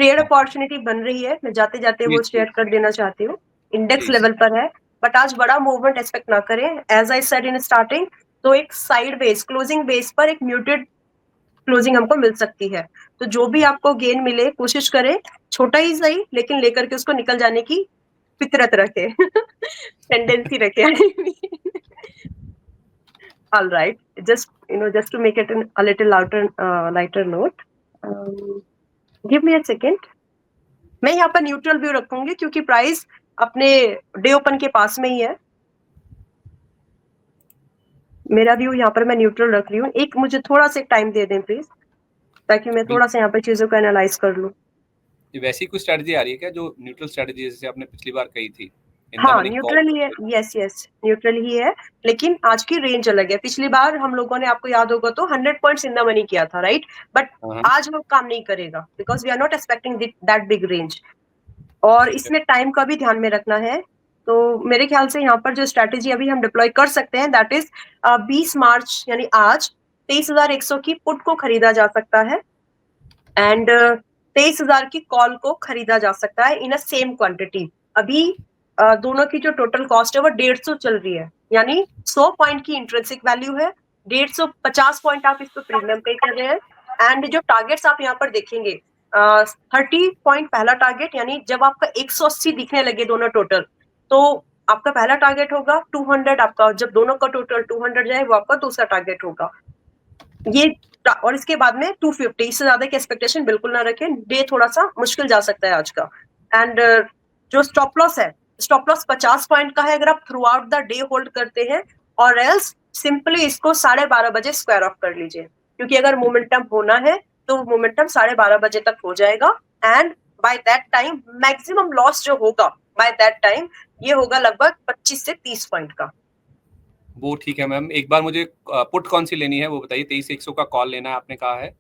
Trade opportunity बन रही है, मैं जाते-जाते वो शेयर कर देना चाहती हूँ। इंडेक्स लेवल पर है, बट आज बड़ा मूवमेंट एक्सपेक्ट ना करें। As I said in starting, तो एक साइड बेस क्लोजिंग बेस पर एक म्यूटेड क्लोजिंग हमको मिल सकती है। तो जो भी आपको गेन मिले, कोशिश करें छोटा ही सही, लेकिन लेकर के उसको निकल जाने की फितरत रखे टेंडेंसी रखे। All right, just to make it a little lighter note, give me a second. मैं यहाँ पर न्यूट्रल व्यू रखूंगी क्योंकि प्राइस अपने डे ओपन के पास में ही है। मेरा व्यू यहाँ पर मैं न्यूट्रल रख रही हूँ। एक मुझे थोड़ा सा टाइम दे दें प्लीज, ताकि मैं थोड़ा सा यहाँ पर चीजों को एनालाइज कर लूँ। वैसी कोई स्ट्रेटजी आ रही है क्या जो न्यूट्रल स्ट्रेटजी जैसे आपने पिछली बार कही थी? हाँ, न्यूट्रल ही है। यस, न्यूट्रल ही है, लेकिन आज की रेंज अलग है। पिछली बार हम लोगों ने, आपको याद होगा तो 100 पॉइंट्स इन द मनी किया था, राइट? बट आज वो काम नहीं करेगा because we are not expecting that big range, और इसमें टाइम का भी ध्यान में रखना है। तो मेरे ख्याल से यहाँ पर जो स्ट्रैटेजी अभी हम डिप्लॉय कर सकते हैं, दैट इज 20 मार्च यानी आज 23,100 की पुट को खरीदा जा सकता है एंड 23,000 की कॉल को खरीदा जा सकता है इन अ सेम क्वांटिटी। अभी दोनों की जो टोटल कॉस्ट है वो 150 चल रही है, यानी 100 पॉइंट की इंट्रिंसिक वैल्यू है, 150 पॉइंट आप इस पर प्रीमियम पे कर रहे हैं। एंड जो टारगेट्स आप यहाँ पर देखेंगे, 30 पॉइंट पहला टारगेट, यानी जब आपका 180 दिखने लगे दोनों टोटल, तो आपका पहला टारगेट होगा 200। आपका जब दोनों का टोटल 200 जाए, वो आपका दूसरा टारगेट होगा ये। और इसके बाद में 250, इससे ज्यादा की एक्सपेक्टेशन बिल्कुल ना रखें। डे थोड़ा सा मुश्किल जा सकता है आज का। एंड जो स्टॉप लॉस है, स्टॉप लॉस 50 पॉइंट का है अगर आप through out the day hold करते हैं, और एल्स सिंपली इसको 12:30 बजे स्क्वायर ऑफ कर लीजिए, क्योंकि अगर मोमेंटम होना है तो मोमेंटम 12:30 बजे तक हो जाएगा। And by that time maximum loss जो होगा बाय दैट टाइम, ये होगा लगभग 25 से 30 पॉइंट का। वो ठीक है मैम, एक बार मुझे पुट कौन सी लेनी है वो बताइए। 23,100 का कॉल लेना है आपने कहा है?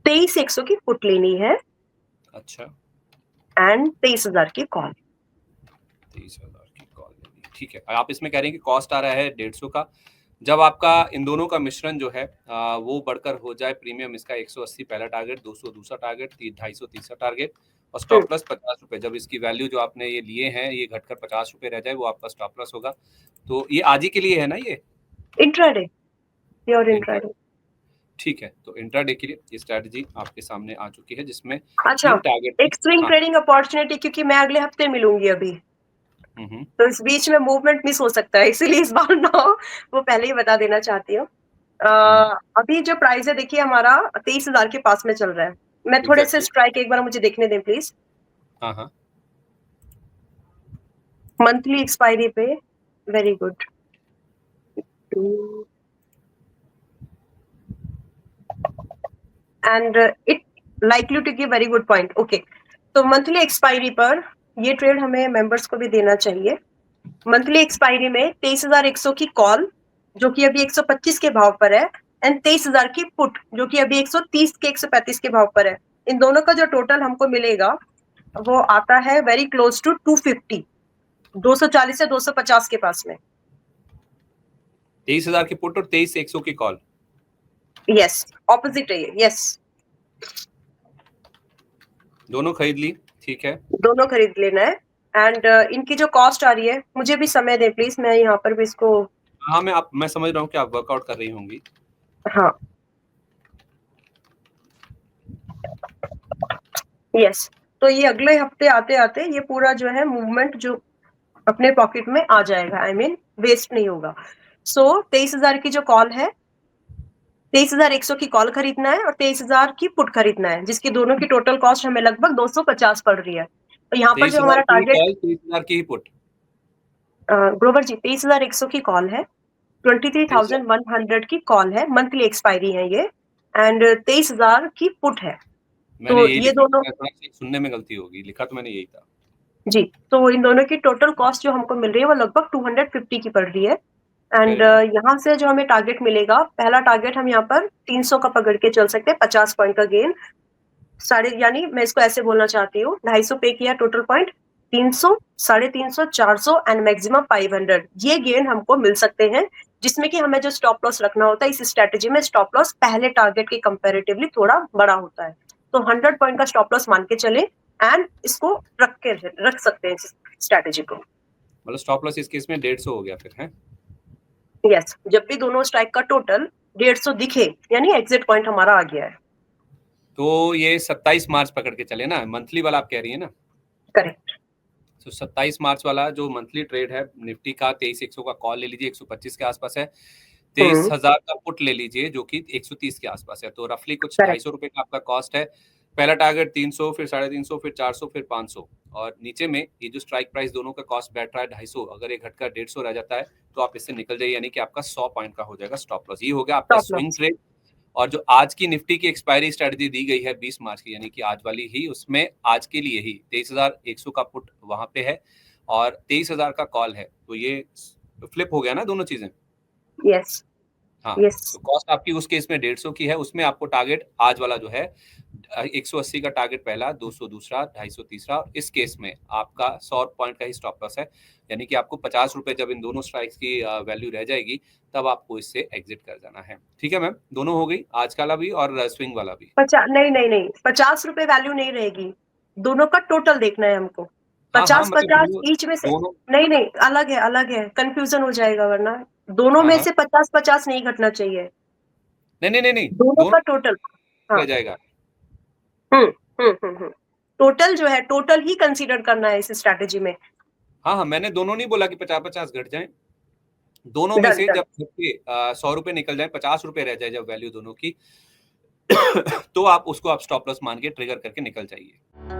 23,100 की पुट लेनी है। अच्छा, एंड 23,000 की कॉल। 23,000 की कॉल लेनी, ठीक है। आप इसमें कह रहे हैं कि कॉस्ट आ रहा है 150 का। जब आपका इन दोनों का मिश्रण जो है वो बढ़कर हो जाए प्रीमियम, इसका 180 पहला टारगेट, 200 दूसरा टारगेट, 250 तीसरा टारगेट, और स्टॉप लॉस 50 रुपए, जब इसकी वैल्यू जो आपने ये लिए हैं ये घटकर 50 रुपए रह जाए, वो आपका स्टॉप लॉस होगा। तो ये आज ही के लिए है ना? ये इंट्राडे, प्योर इंट्राडे। ठीक है, तो इंट्राडे के लिए ये स्ट्रेटजी आपके सामने आ चुकी है, जिसमें अच्छा, एक स्विंग ट्रेडिंग अपॉर्चुनिटी, क्योंकि मैं अगले हफ्ते मिलूंगी अभी, तो इस बीच में मूवमेंट मिस हो सकता है, इसीलिए इस बार ना वो पहले ही बता देना चाहती हूँ। अभी जो प्राइस है देखिए हमारा 23,000 के पास में चल रहा है। मैं थोड़े से स्ट्राइक एक बार मुझे देखने दें प्लीज। मंथली एक्सपायरी पे, very good. And it likely to give very good point. Okay, तो मंथली एक्सपायरी पर ये ट्रेड हमें मेंबर्स को भी देना चाहिए। मंथली एक्सपायरी में 23,100 की कॉल, जो कि अभी 125 के भाव पर है, एंड 23,000 की पुट, जो कि अभी 130 के 135 के भाव पर है। इन दोनों का जो टोटल हमको मिलेगा वो आता है वेरी क्लोज टू 250, 240 से 250 के पास में। 23,000 की पुट और 23,100 की कॉल। यस, ऑपोजिट है ये। यस, दोनों खरीद ली, ठीक है, दोनों खरीद लेना है। एंड इनकी जो कॉस्ट आ रही है, मुझे भी समय दे प्लीज, मैं यहाँ पर भी इसको। हाँ, मैं समझ रहा हूँ कि आप वर्कआउट कर रही होंगी। हाँ, यस, तो ये अगले हफ्ते आते आते ये पूरा जो है मूवमेंट जो अपने पॉकेट में आ जाएगा, आई मीन वेस्ट नहीं होगा। सो 23,000 की जो कॉल है, 23,100 की कॉल खरीदना है और 23,000 की पुट खरीदना है, जिसकी दोनों की टोटल कॉस्ट हमें लगभग 250 पड़ रही है। तो यहाँ पर जो हमारा टारगेट, 23,000 की पुट, ग्रोवर जी 23,100 की कॉल है, 23,100 की कॉल है, मंथली एक्सपायरी है ये, एंड 23,000 की पुट है। मैंने तो यही ये दोनों, सुनने में गलती होगी, लिखा तो मैंने यही था जी। तो इन दोनों की टोटल कॉस्ट जो हमको मिल रही है वो लगभग 250 की पड़ रही है। एंड यहाँ से जो हमें टारगेट मिलेगा, पहला टारगेट हम यहाँ पर 300 का पकड़ के चल सकते हैं, 50 पॉइंट का गेन, यानी मैं इसको ऐसे बोलना चाहती हूँ, 250 पे किया टोटल पॉइंट, 300, 350, 400 एंड मैक्सिमम 500, ये गेन हमको मिल सकते हैं, जिसमें कि हमें जो स्टॉप लॉस रखना होता है इस स्ट्रेटेजी में, स्टॉप लॉस पहले टारगेट के कंपैरेटिवली थोड़ा बड़ा होता है। तो 100 पॉइंट का स्टॉप लॉस मान के चले एंड इसको रख सकते हैं स्ट्रैटेजी को। मतलब स्टॉप लॉस इस केस में 150 हो गया फिर है। यस, जब भी दोनों स्ट्राइक का टोटल 150 दिखे यानी एग्जिट पॉइंट हमारा आ गया है। तो ये 27 मार्च पकड़ के चले ना, मंथली वाला आप कह रही है ना? करेक्ट। तो 27 मार्च वाला जो मंथली ट्रेड है निफ्टी का, 23,100 का कॉल ले लीजिए, 125 के आसपास है। 23,000 का पुट ले लीजिए जो कि 130 के आसपास है। तो रफली कुछ करेक्ट। 250 रुपए का आपका कॉस्ट है। पहला टारगेट 300, फिर 350, फिर 400, फिर 500, और नीचे में ये जो स्ट्राइक प्राइस दोनों का कॉस्ट बैठ रहा है 250, अगर ये घटकर 150 रह जाता है तो आप इससे निकल जाइए, यानी कि आपका 100 पॉइंट का हो जाएगा स्टॉप लॉस। ये हो गया आपका स्टॉप स्विंग लॉस। ट्रेड। और जो आज की निफ्टी की एक्सपायरी स्ट्रेटजी दी गई है 20 मार्च की, यानी कि आज वाली ही, उसमें आज के लिए ही 23,100 का पुट वहां पे है और 23,000 का कॉल है। तो ये फ्लिप हो गया ना दोनों चीजें। यस हाँ, यस। तो कॉस्ट आपकी उस केस में 150 की है, उसमें आपको टारगेट आज वाला जो है 180 का टारगेट पहला, 200 दूसरा, 250 तीसरा, और इस केस में आपका 100 पॉइंट का ही स्टॉप लॉस है, यानी कि आपको 50 रुपए जब इन दोनों स्ट्राइक्स की वैल्यू रह जाएगी तब आपको इससे एग्जिट कर जाना है। ठीक है मैम, दोनों हो गई, आज वाला भी और स्विंग वाला भी। नहीं नहीं नहीं, 50 रुपए वैल्यू नहीं रहेगी, दोनों का टोटल देखना है हमको। हाँ हाँ, 50 मतलब 50 दोनों ईच में से। दोनों नहीं नहीं, अलग है, कंफ्यूजन हो जाएगा वरना। दोनों हाँ में हाँ, से 50 50 नहीं घटना चाहिए, नहीं नहीं नहीं नहीं, दोनों दोनों का टोटल। हाँ। रह जाएगा। हम्म टोटल जो है, टोटल ही कंसीडर करना है इस स्ट्रैटेजी में। हाँ हाँ, मैंने दोनों नहीं बोला कि 50-50 घट जाए, दोनों में डन से डन। जब 100 रुपए निकल जाए, 50 रुपए रह जाए जब वैल्यू दोनों की तो आप उसको आप स्टॉप लॉस मान के ट्रिगर करके निकल जाइए।